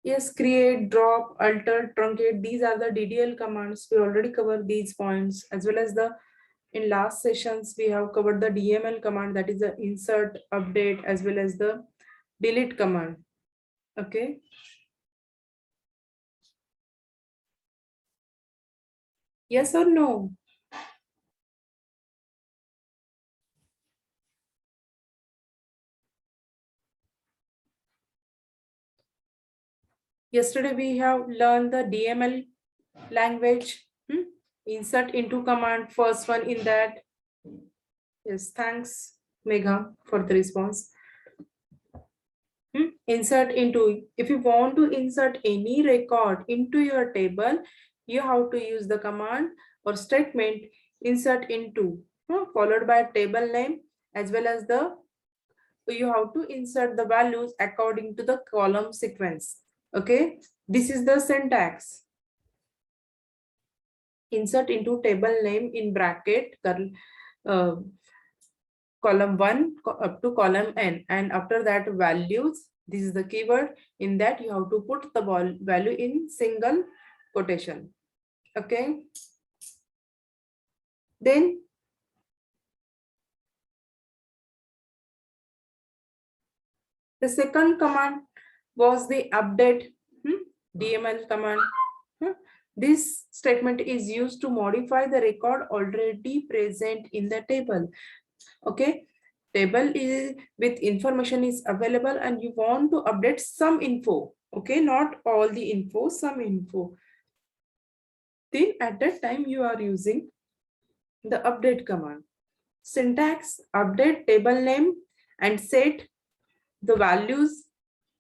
Yes, create, drop, alter, truncate. These are the DDL commands. We already covered these points, as well as the in last sessions we have covered the DML command, that is the insert, update, as well as the delete command. Okay. Yes or no? Yesterday we have learned the DML language. Insert into command, first one in that. Yes, thanks Megha for the response. Insert into, if you want to insert any record into your table, you have to use the command or statement insert into, followed by table name, as well as the you have to insert the values according to the column sequence. Okay, this is the syntax. Insert into table name in bracket uh, column 1 up to column n, and after that values, this is the keyword. In that you have to put the value in single quotation. Okay, then the second command was the update, DML command. This statement is used to modify the record already present in the table. Okay, table is with information is available and you want to update some info. Okay, not all the info, some info. Then at that time you are using the update command. Syntax: update table name and set the values,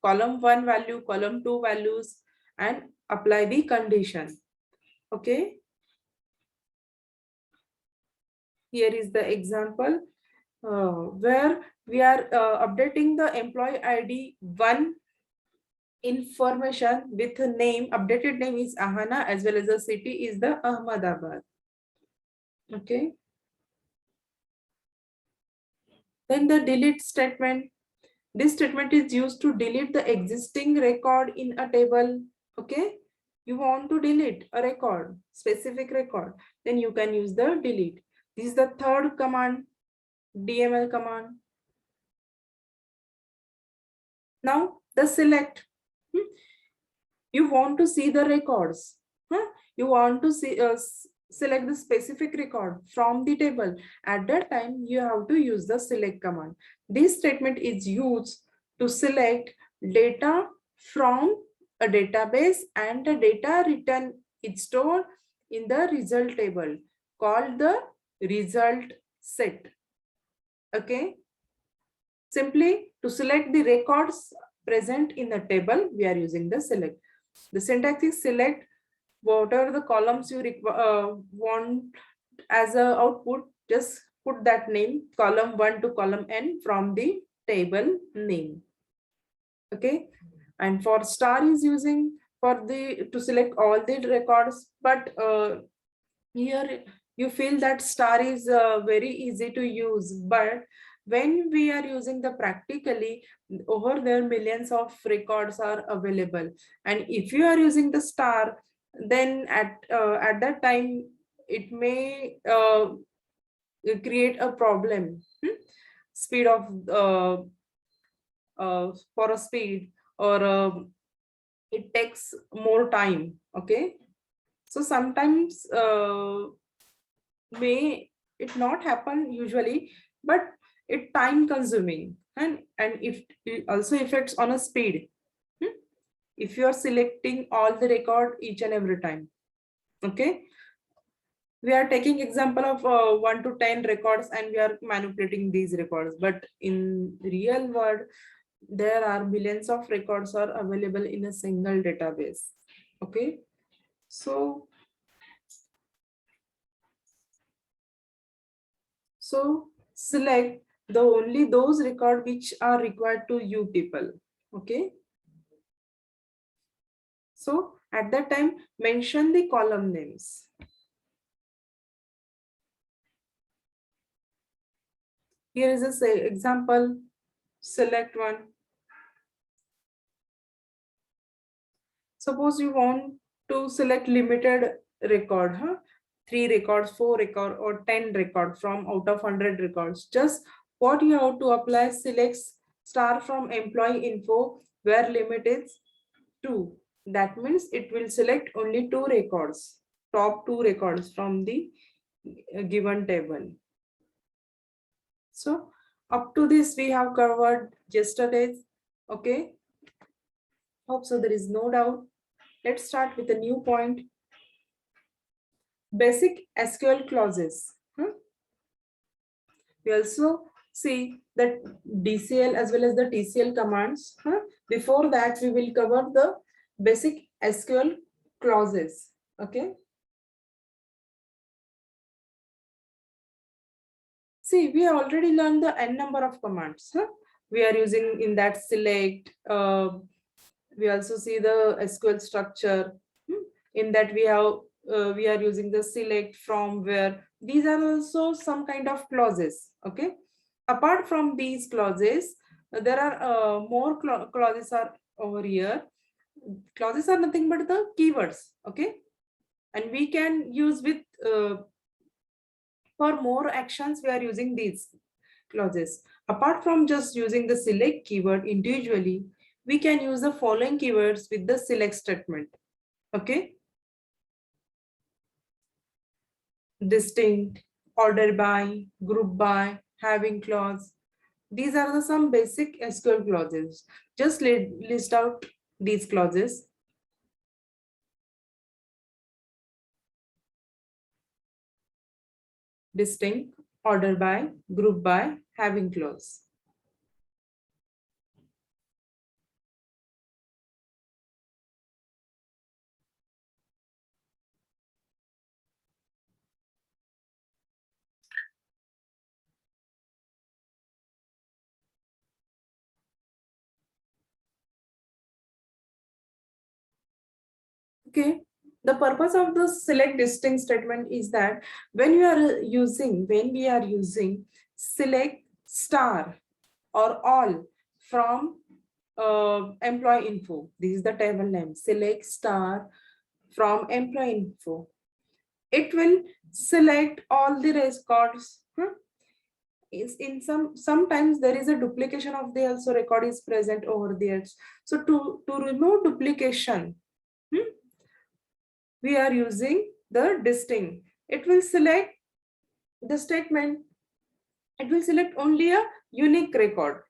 column 1 value, column 2 values, and apply the condition. Okay, here is the example where we are updating the employee ID 1 information with a name. Updated name is Ahana, as well as the city is the Ahmedabad. Okay, then the delete statement. This statement is used to delete the existing record in a table. Okay, you want to delete a record, specific record, then you can use the delete. This is the third command, DML command. Now the select. You want to see the records. You want to see select the specific record from the table. At that time you have to use the select command. This statement is used to select data from a database, and the data written is stored in the result table called the result set. Okay, simply to select the records present in the table, we are using the select. The syntax is select whatever the columns you want as a output, just put that name, column 1 to column n from the table name. Okay, and for star is using for the to select all the records, but here you feel that star is very easy to use, but when we are using the practically, over there millions of records are available, and if you are using the star, then at that time it may create a problem. Speed of for a speed, or it takes more time. Okay, so sometimes may it not happen usually, but it time consuming, and it also affects on a speed. If you are selecting all the record each and every time. Okay, we are taking example of 1 to 10 records and we are manipulating these records, but in real world there are millions of records are available in a single database. Okay, so select the only those record which are required to you people. Okay, so at that time mention the column names. Here is a say example, select one. Suppose you want to select limited record, 3 records, 4 record, or 10 record from out of 100 records. Just what you have to apply, select star from employee info where limit is 2. That means it will select only 2 records, top 2 records from the given table. So up to this we have covered yesterday's. Okay, hope so there is no doubt. Let's start with a new point. Basic SQL clauses. We also see that DCL as well as the TCL commands. Before that, we will cover the basic SQL clauses. Okay. See, we already learned the n number of commands. We are using in that select. We also see the SQL structure. In that we are using the select, from, where. These are also some kind of clauses. Okay. Apart from these clauses, there are more clauses are over here. Clauses are nothing but the keywords. Okay. And we can use with for more actions, we are using these clauses. Apart from just using the select keyword individually, we can use the following keywords with the select statement. Okay. Distinct, order by, group by, having clause. These are the some basic SQL clauses. Just list out these clauses. Distinct, order by, group by, having clause. Okay. The purpose of the select distinct statement is that when we are using select star or all from employee info. This is the table name, select star from employee info. It will select all the records. Is in sometimes there is a duplication of the also record is present over there. So to remove duplication, we are using the distinct. It will select the statement. It will select only a unique record,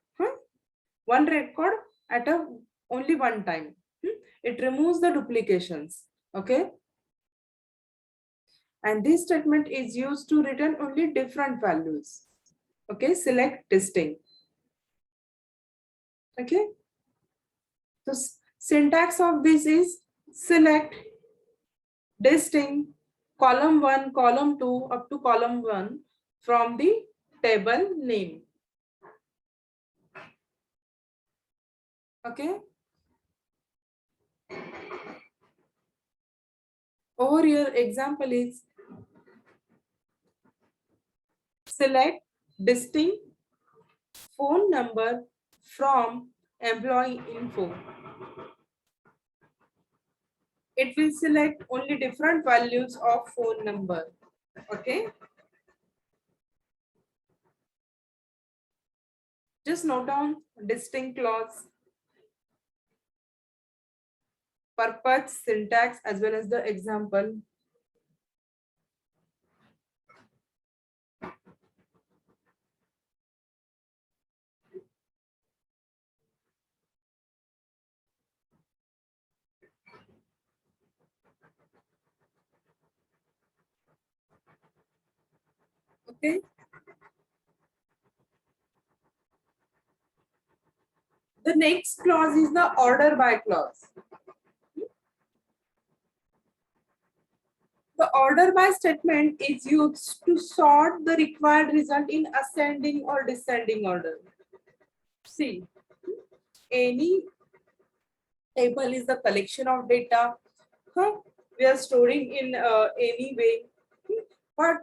one record at a only one time. It removes the duplications. Okay. And this statement is used to return only different values. Okay. Select distinct. Okay. So syntax of this is select distinct column 1, column 2 up to column 1 from the table name. Okay. Over here example is select distinct phone number from employee info. It will select only different values of phone number. Okay. Just note down distinct clause, purpose, syntax, as well as the example. Okay. The next clause is the order by clause. The order by statement is used to sort the required result in ascending or descending order. See, any table is the collection of data. We are storing in any way, but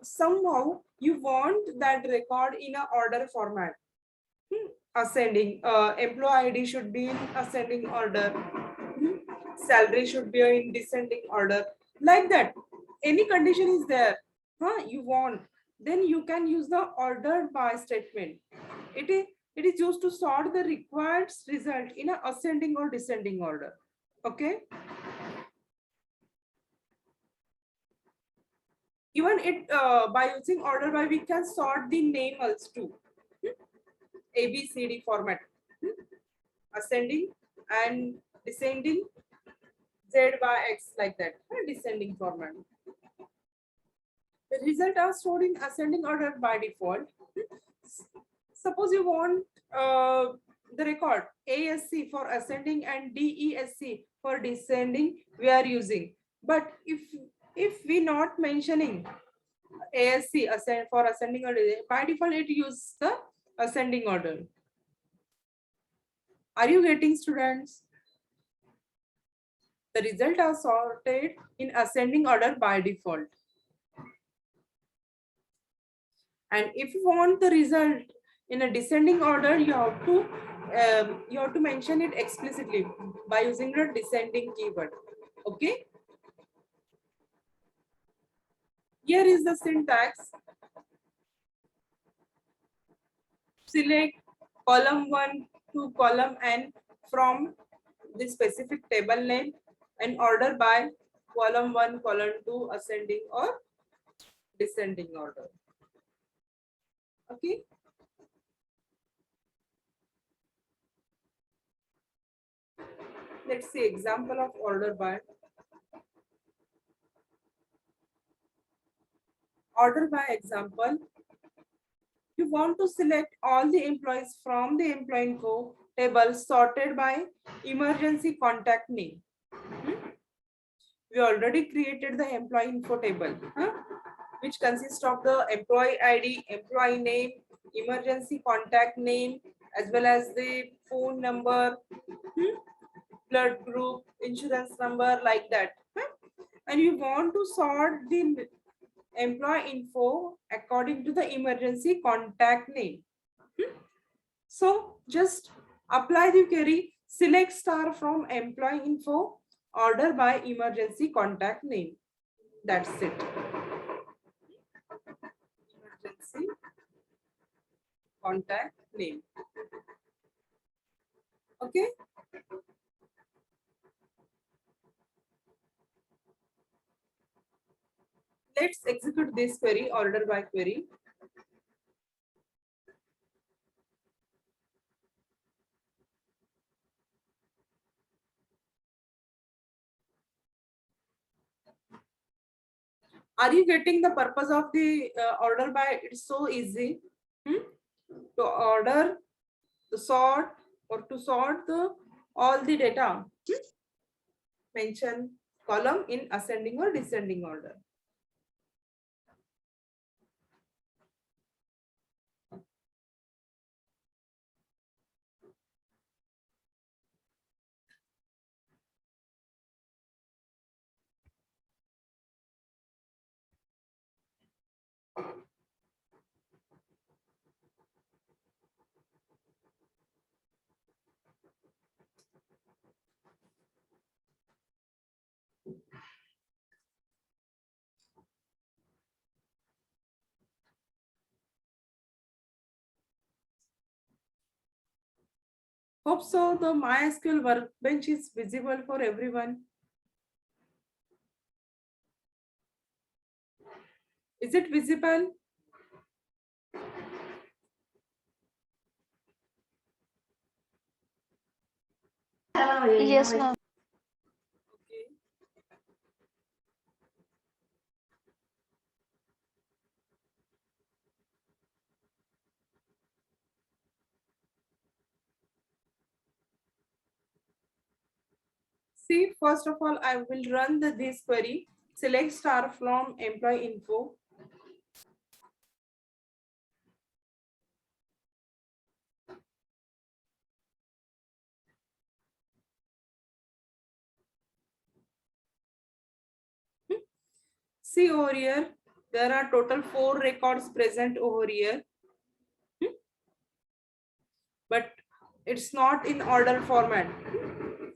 somehow you want that record in an order format. Ascending, employee ID should be in ascending order. Salary should be in descending order, like that. Any condition is there, you want, then you can use the ordered by statement. It is used to sort the required result in a ascending or descending order. Okay. Even it by using order by, we can sort the name also too. A B C D format. Ascending and descending, Z by X, like that. Descending format. The results are stored in ascending order by default. Suppose you want the record ASC for ascending and DESC for descending, we are using. But if we not mentioning ASC for ascending order, by default it use the ascending order. Are you getting, students? The results are sorted in ascending order by default. And if you want the result in a descending order, you have to mention it explicitly by using the descending keyword. Okay. Here is the syntax. Select column 1 to column n from the specific table name and order by column 1, column 2, ascending or descending order. Okay. Let's see example of order by. Order by example. You want to select all the employees from the employee info table sorted by emergency contact name. We already created the employee info table, which consists of the employee ID, employee name, emergency contact name, as well as the phone number, blood group, insurance number, like that. And you want to sort the employee info according to the emergency contact name. So just apply the query, select star from employee info, order by emergency contact name. That's it. Emergency contact name. Okay. Let's execute this query, order by query. Are you getting the purpose of the order by? It's so easy. To order, to sort, or to sort all the data. Mention column in ascending or descending order. Hope so. The MySQL workbench is visible for everyone. Is it visible? Yes, ma'am. Okay. See, first of all, I will run this query. Select star from employee info. See over here, there are total 4 records present over here. But it's not in order format.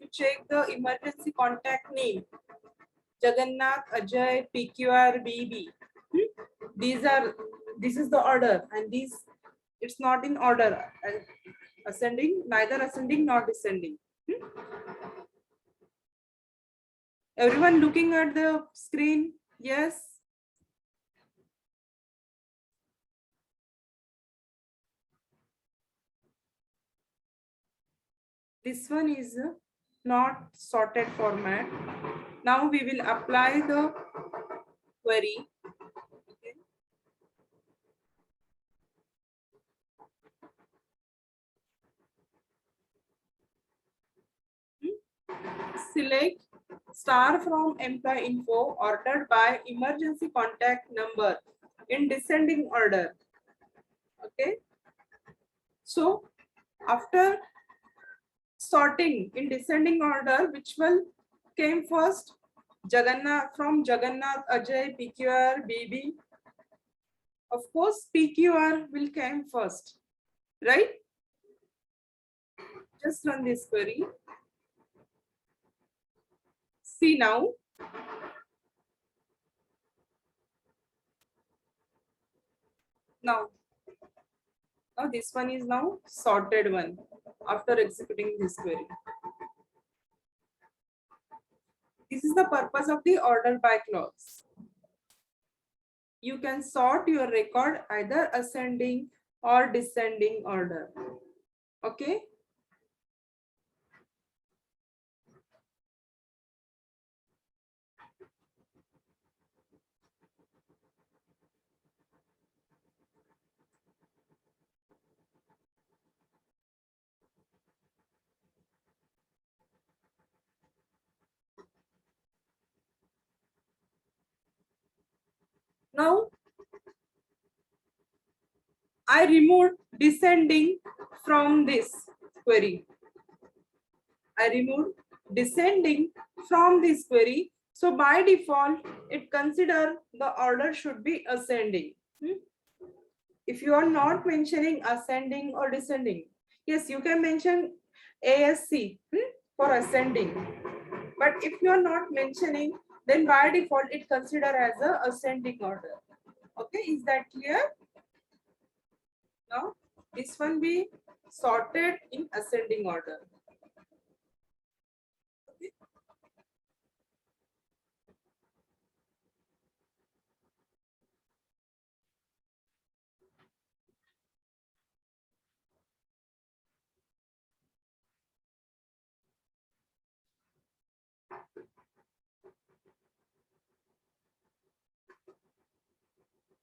If to check the emergency contact name. Jagannath, Ajay, PQR, BB. This is the order, and these, it's not in order. Ascending, neither ascending nor descending. Everyone looking at the screen? Yes. This one is not sorted format. Now we will apply the query. Okay. Select star from employee info ordered by emergency contact number in descending order. Okay. So after sorting in descending order, which one came first? Jagannath, from Jagannath, Ajay, PQR, BB. Of course, PQR will come first, right? Just run this query. See now. Now this one is now sorted one after executing this query. This is the purpose of the order by clause. You can sort your record either ascending or descending order. Okay. Now I removed descending from this query. I removed descending from this query. So by default, it consider the order should be ascending. If you are not mentioning ascending or descending, yes, you can mention ASC for ascending. But if you are not mentioning, then by default, it consider as a ascending order. Okay, is that clear? Now, this one be sorted in ascending order. Okay.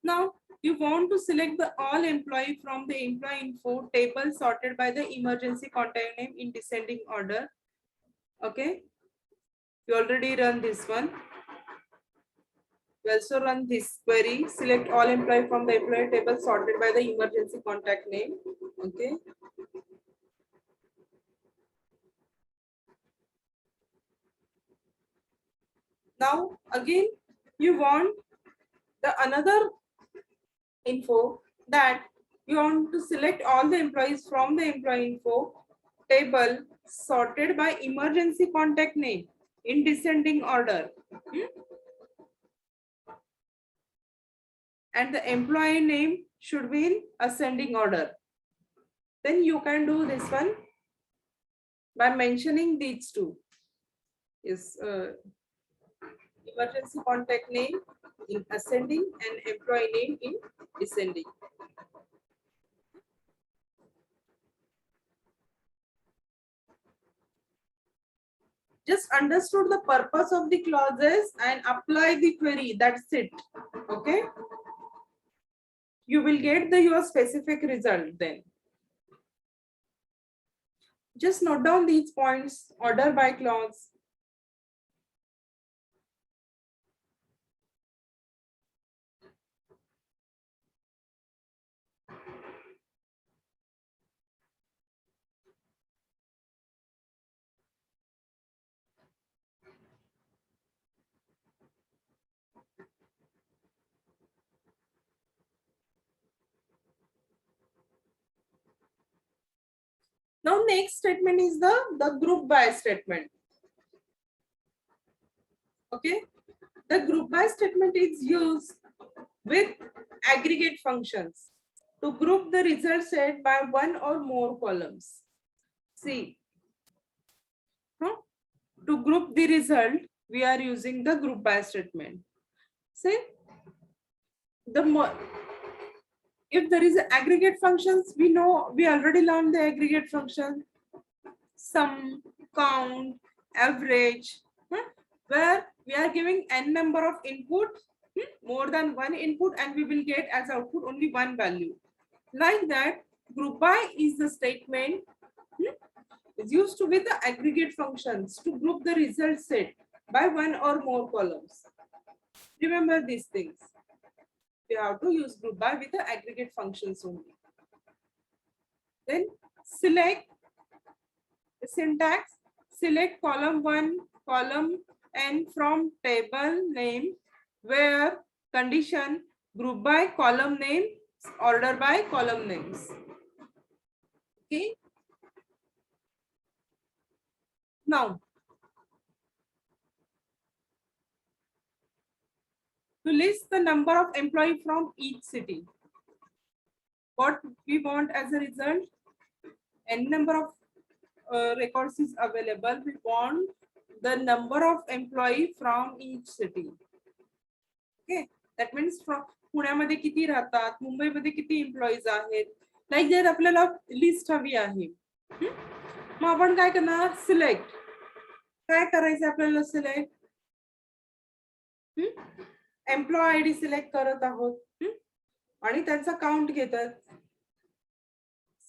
Now, you want to select the all employee from the employee info table sorted by the emergency contact name in descending order. Okay. You already run this one. We also run this query, select all employee from the employee table sorted by the emergency contact name. Okay. Now, again, you want the another info that you want to select all the employees from the employee info table sorted by emergency contact name in descending order. And the employee name should be in ascending order. Then you can do this one by mentioning these two. Is emergency contact name in ascending and employee name in descending. Just understood the purpose of the clauses and apply the query. That's it. Okay. You will get your specific result then. Just note down these points, order by clause. Now next statement is the group by statement. Okay, the group by statement is used with aggregate functions to group the result set by one or more columns. See, to group the result, we are using the group by statement. See, if there is aggregate functions, we know we already learned the aggregate function, sum, count, average, where we are giving n number of input, more than one input, and we will get as output only one value. Like that, group by is the statement is used to with the aggregate functions to group the result set by one or more columns. Remember these things. You have to use group by with the aggregate functions only. Then select the syntax, select column 1, column n from table name, where condition group by column name, order by column names. Okay. Now, to list the number of employees from each city. What we want as a result, n number of records is available. We want the number of employee from each city. Okay, that means from पुण्यामध्ये किती राहतात, मुंबईमध्ये किती employees आहेत, like जर आपल्याला list हवी आहे, मग आपण काय करणार, सिलेक्ट. काय करायचं आपल्याला सिलेक्ट, एम्प्लॉय आयडी सिलेक्ट करत आहोत आणि त्यांचा काउंट घेतात.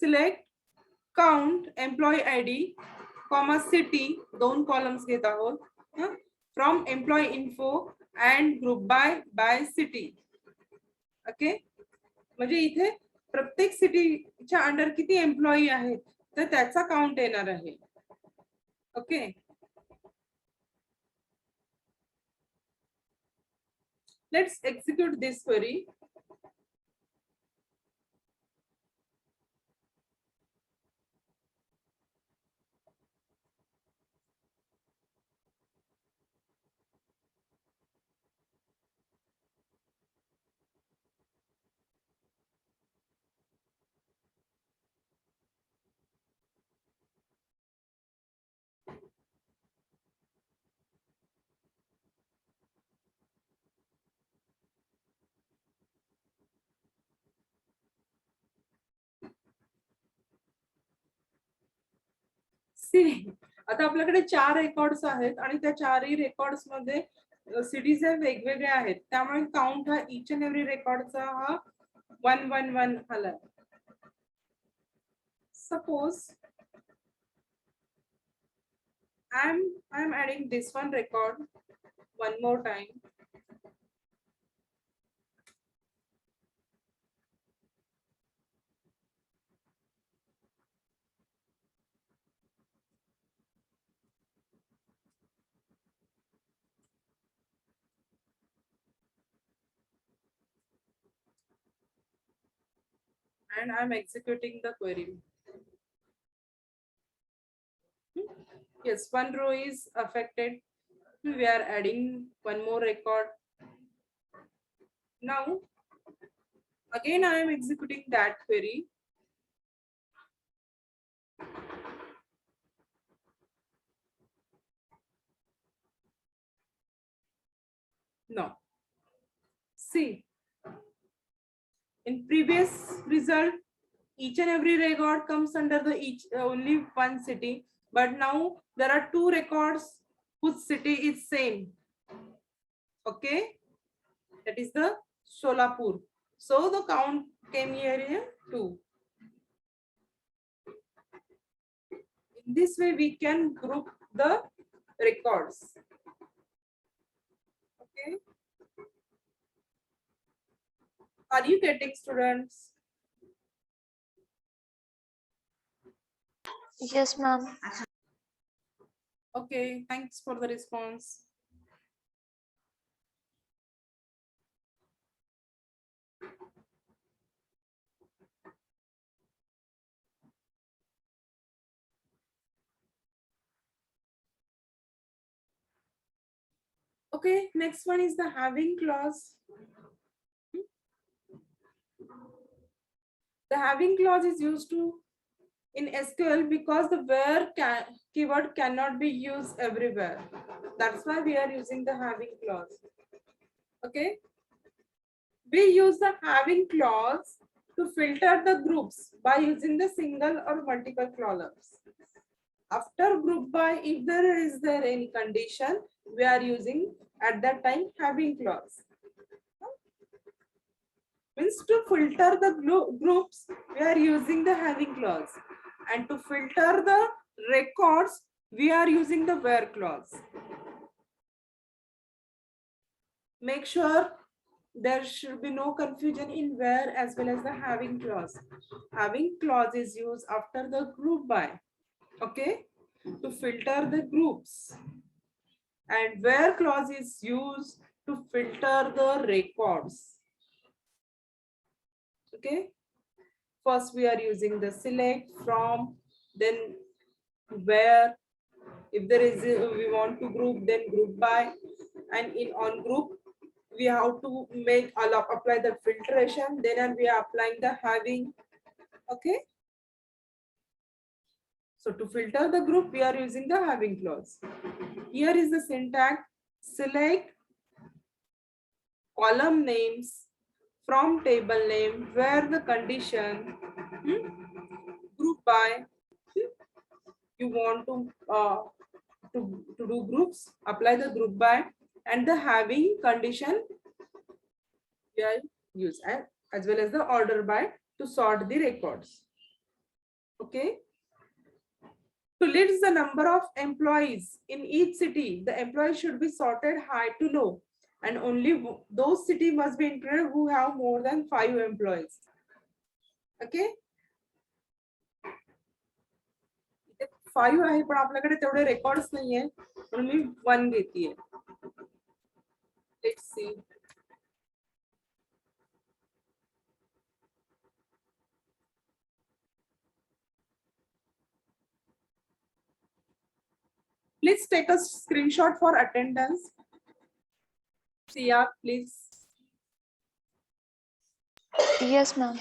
Select count employee ID comma city, दोन कॉलम्स घेत आहोत, from employee info and group by city. Okay, म्हणजे इथे प्रत्येक सिटीच्या अंडर किती एम्प्लॉई आहेत तर त्याचा काउंट येणार आहे. Okay, let's execute this query. आता आपल्याकडे 4 रेकॉर्ड्स आहेत आणि त्या चारही रेकॉर्ड्स मध्ये सिटीज वेगवेगळे आहेत, त्यामुळे काउंट हा इच अँड एव्हरी रेकॉर्डचा हा 111 आला. Suppose I'm adding this one record one more time. And I'm executing the query. Yes, one row is affected. We are adding one more record. Now, again, I am executing that query. Now, see, in previous result, each and every record comes under the only one city, but now there are 2 records whose city is same. Okay, that is the Solapur. So the count came here 2. In this way, we can group the records. Okay. Are you getting, students? Yes, ma'am. Okay, thanks for the response. Okay, next one is the having clause. The having clause is used to in SQL because the keyword cannot be used everywhere. That's why we are using the having clause. Okay. We use the having clause to filter the groups by using the single or multiple columns. After group by, if there any condition, we are using at that time having clause. Means to filter the groups, we are using the having clause, and to filter the records, we are using the where clause. Make sure there should be no confusion in where as well as the having clause. Having clause is used after the group by, okay, to filter the groups, and where clause is used to filter the records. Okay, first we are using the select, from, then where. If there is we want to group, then group by, and in on group we have to apply the filtration, then we are applying the having. Okay, so to filter the group we are using the having clause. Here is the syntax: select column names from table name where the condition group by, you want to do groups, apply the group by, and the having condition we are use, as well as the order by to sort the records. Okay, to list the number of employees in each city, the employees should be sorted high to low, and only those city must be included who have more than 5 employees. Okay, 5 आहे पण आपल्याकडे तेवढे records नाहीये म्हणून मी 1 घेतीये. Let's see. Please take a screenshot for attendance. Sia, please. Yes, ma'am.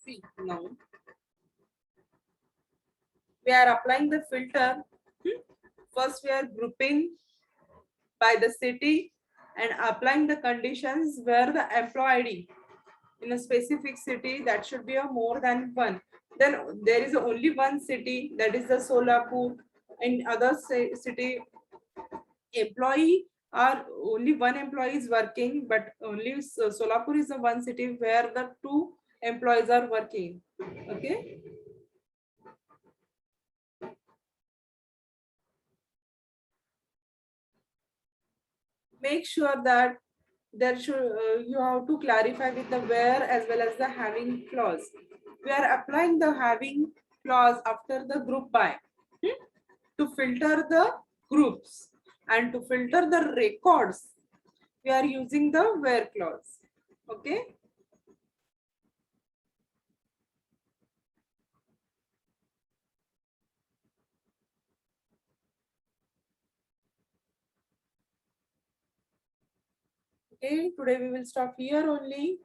See, now we are applying the filter. First, we are grouping by the city and applying the conditions where the employee ID in a specific city, that should be a more than 1. Then there is only one city, that is the Solapur. In other city, employee are only one employee is working, but only Solapur is the one city where the 2 employees are working. Okay. Make sure that there should you have to clarify with the where as well as the having clause. We are applying the having clause after the group by to filter the groups, and to filter the records we are using the where clause. Okay. Okay, today we will stop here only.